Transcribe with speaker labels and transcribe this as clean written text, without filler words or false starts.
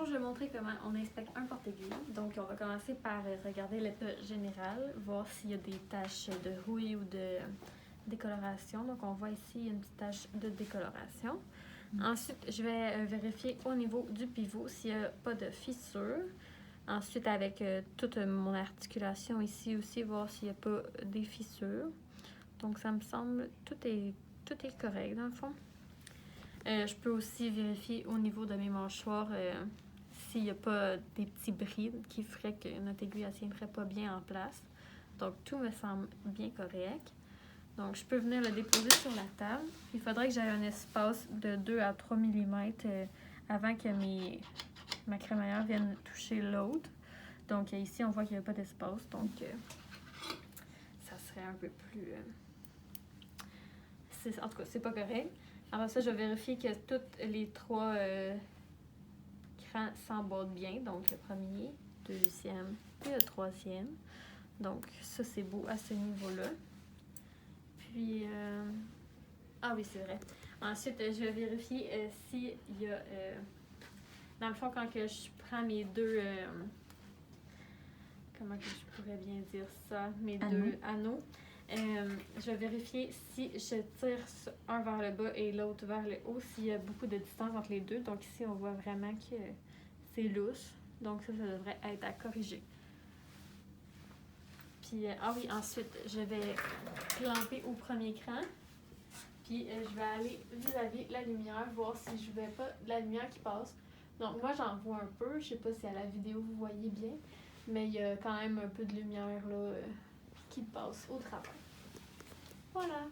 Speaker 1: je vais montrer comment on inspecte un porte-aiguille. Donc, on va commencer par regarder l'état général, voir s'il y a des taches de rouille ou de décoloration. Donc, on voit ici une petite tache de décoloration. Ensuite, je vais vérifier au niveau du pivot s'il n'y a pas de fissure. Ensuite, avec toute mon articulation ici aussi, voir s'il n'y a pas des fissures. Donc, ça me semble tout est correct dans le fond. Je peux aussi vérifier au niveau de mes mâchoires s'il n'y a pas des petits bris qui feraient que notre aiguille ne tiendrait pas bien en place. Donc, tout me semble bien correct. Donc, je peux venir le déposer sur la table. Il faudrait que j'aie un espace de 2 à 3 mm avant que ma crémaillère vienne toucher l'autre. Donc, ici, on voit qu'il n'y a pas d'espace. Donc, ça serait un peu plus... en tout cas, c'est pas correct. Alors ça, je vais vérifier que tous les 3 crans s'emboîtent bien. Donc, le premier, deuxième et le troisième. Donc, ça, c'est beau à ce niveau-là. Puis, ah oui, c'est vrai. Ensuite, je vais vérifier s'il y a... dans le fond, quand que je prends mes deux... comment que je pourrais bien dire ça? Mes deux anneaux. Je vais vérifier si je tire un vers le bas et l'autre vers le haut, s'il y a beaucoup de distance entre les deux. Donc ici, on voit vraiment que c'est lousse. Donc ça devrait être à corriger. Puis, ah oui, ensuite, je vais clamper au premier cran. Puis, je vais aller vis-à-vis la lumière, voir si je ne vois pas de la lumière qui passe. Donc, moi, j'en vois un peu. Je sais pas si à la vidéo, vous voyez bien. Mais il y a quand même un peu de lumière là qui passe au travail. Voilà.